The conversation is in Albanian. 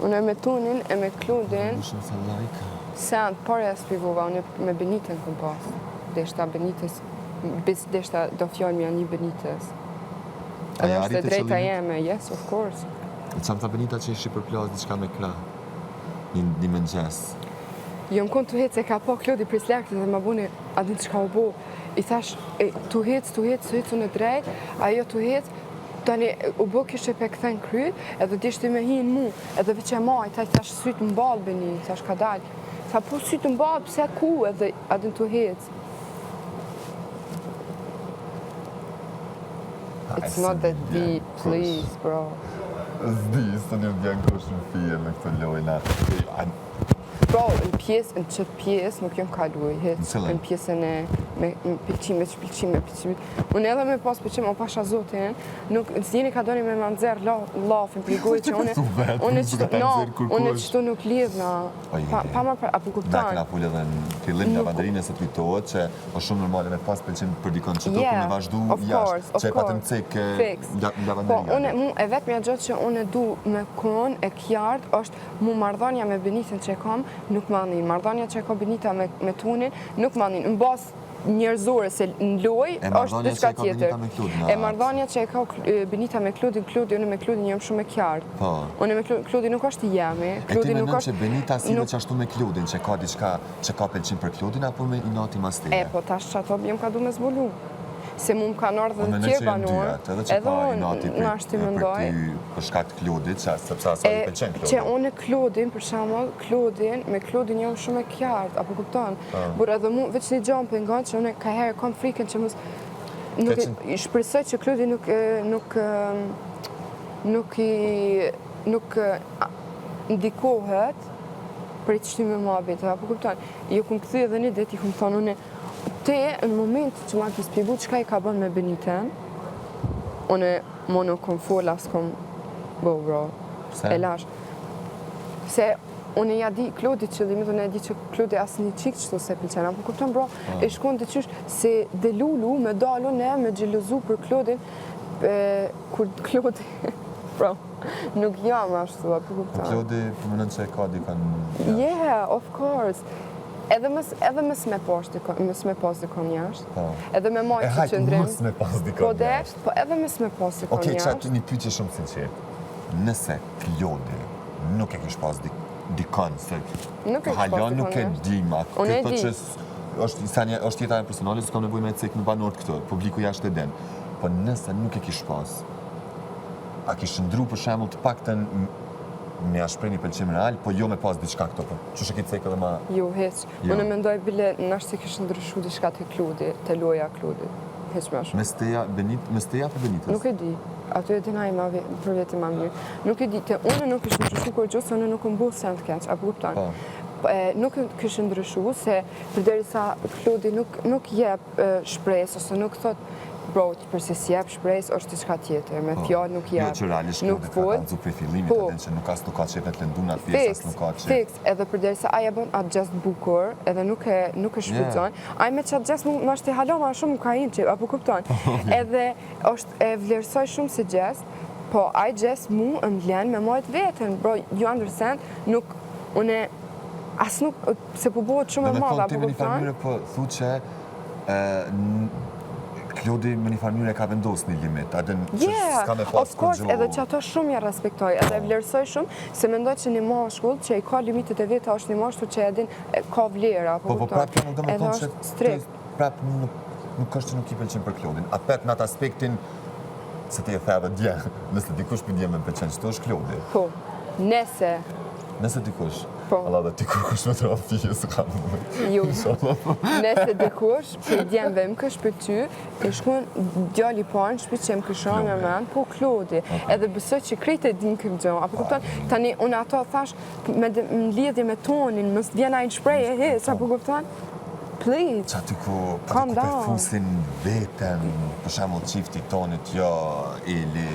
Unë me Tunin e me Kludin, sen, pare e spjegova, unë me Benitën këm pas. Deshta Benitës, deshta do fjallë mja një Benitës. Edhe është e drejta jeme, yes, of course. E qamë ta Benita që ishi për plas diçka me krah, një mëngjes. Jo më konë të hecë, e ka po Kludi pris lekët dhe ma buni, adin që ka u bo. I thash, të hecë unë e drejt, ajo të hecë, tani u bo kishte pe këthen kry, edhe dishti me hinë mu, edhe veç e maj, thash sytë më balë Beni, thash ka dalë. Tha po sytë më balë, pse ku, edhe adin të hecë. It's not that deep, please, bro. Zdi, së një vjen kush në fije me këtë lojna. Bro, në qëtë pjesë nuk jom kaluj, në pjesën e pëlqime. Unë edhe me pas pëlqime, o pasha zotin, nuk, s'jeni ka doni me manzer lafin për i gojë që unë qëtu nuk lidhna, pa ma për, apo kuptan. Na këna pullë edhe në fillim në vanderine se t'ujtohet që o shumë normale me pas pëlqim për dikon që të me vazhdu jashtë, që e patëm cekë nga vanderine. Po, e vetë mja gjotë që unë du me kon e kjartë është mu mardhanja me Benitën që kam, nuk manin. Mardhanja që ka Benita me Tunin, nuk manin. Në basë njerëzore se në loj, është diçka tjetër. E mardhanja që ka Benita me Kludin, unë me Kludin jam shumë e qartë. Unë me Kludin nuk është jemi. E ti menon që Benita si dhe që ashtu me Kludin, që ka diçka që ka pëlqim për Kludin, apo me inati mas teje? Po tash që ato jem ka du me zbulu. Se mu më kanë ardhë dhe tjerë banuar, edhe unë në ashtë të mendoj. Për shkak të Kludit, sepse asa i pëlqen Kludin. Që unë Kludin, për shembull, me Kludin jam shumë e qartë, apo kupton? Por edhe mu, veç një gjohën për nga që unë ka herë kam frikën që mos... I shpresoj që Kludin nuk ndikohet për i qëtime muhabet, apo kupton? Jo këmë këthy edhe një det i këmë thonë unë, te, në moment që ma ki spjegu qëka i ka bën me Benitën, unë më nuk kom fola, s'kom bro, e lash. Se unë ja di Kludit qëllimit, unë ja di që Kludi asë një qikë qëto se pëlqen, apo kupton bro, e shkon të qysh se dhe Lulu me dalu ne me gjelozu për Kludin, kur Kludi, bro, nuk jam ashtu, apo kupton. Kludi, përmënën që e ka dikon... Yeah, of course. Edhe mës me pas dikon jashtë, edhe me majtë që qëndrim. Mës me pas dikon jashtë. Po edhe mës me pas dikon jashtë. Okej, që aty një pyqe shumë sinqert. Nëse Klodi nuk e kish pas dikon, se halon nuk e dim, unë e di. është jeta e personale, s'kam nevoj me cek në banort këtë, publiku jashtë e den. Po nëse nuk e kish pas, a kish ndru për shemull të pakten me a shpreh një pëlqim real, po jo me pas diçka këto, po që shë ki cekë edhe ma... Jo, heq. Unë mendoj bile nashtë se kishë ndryshu diçka të Kludi, të loja Kludi. Heq me ashtë. Me steja për Benitës? Nuk e di. Ato e dinaj për veti ma mirë. Nuk e di, te unë nuk ishë ndryshu kur gjusë, unë nuk më bu sen të keq, apo kuptan? Nuk kishë ndryshu se përderisa Kludi nuk jep shpresë, ose nuk thot bro, përse si jep shpresë, është diçka tjetër, me fjallë nuk jep. Jo që realisht Kludi ka kalëzu për fillimit, edhe që nuk ka qep në të lëndun atë pjesë, as nuk ka qep. Fix, edhe përderisa aja bën atë gjest bukur, edhe nuk e shfrytëzon, aja me që atë gjest më është të haloma shumë ka inë qep, apo kupton. Edhe është e vlerësoj shumë se gjest, po aja gjest mu më vlen me mojt vetën, bro, you understand, nuk, une, as nuk, se po bëhet shumë e madha, apo kupton. Kludi me një farë mënyre ka vendos një limit, adin që s'ka me pas of course, edhe që ato shumë ja respektoj, edhe vlerësoj shumë, se mendoj që një mashkull që i ka limitet e veta është një mashkull që edin ka vlera, po prap kjo nuk do me tonë që prap nuk është që nuk i pëlqim për Kludin, apet në atë aspektin se ti e the edhe dje, nëse dikush për dje me pëlqen që to është Kludi. Po, Nëse dikush. Allah dhe ti kush me të rafije së kam në jo, nëse dikush për djemve më kësh për ty, e shkun djalli parë në shpit që më këshon me men, po Kludi. Edhe besoj që krejt e din këtë gjo. Apo kupton, tani unë ato thash, në lidhje me tonin, mës vjena i në shprej e hes, apo kupton? Please, që aty ku përfusin veten, për shemull qifti tonit, jo, Eli,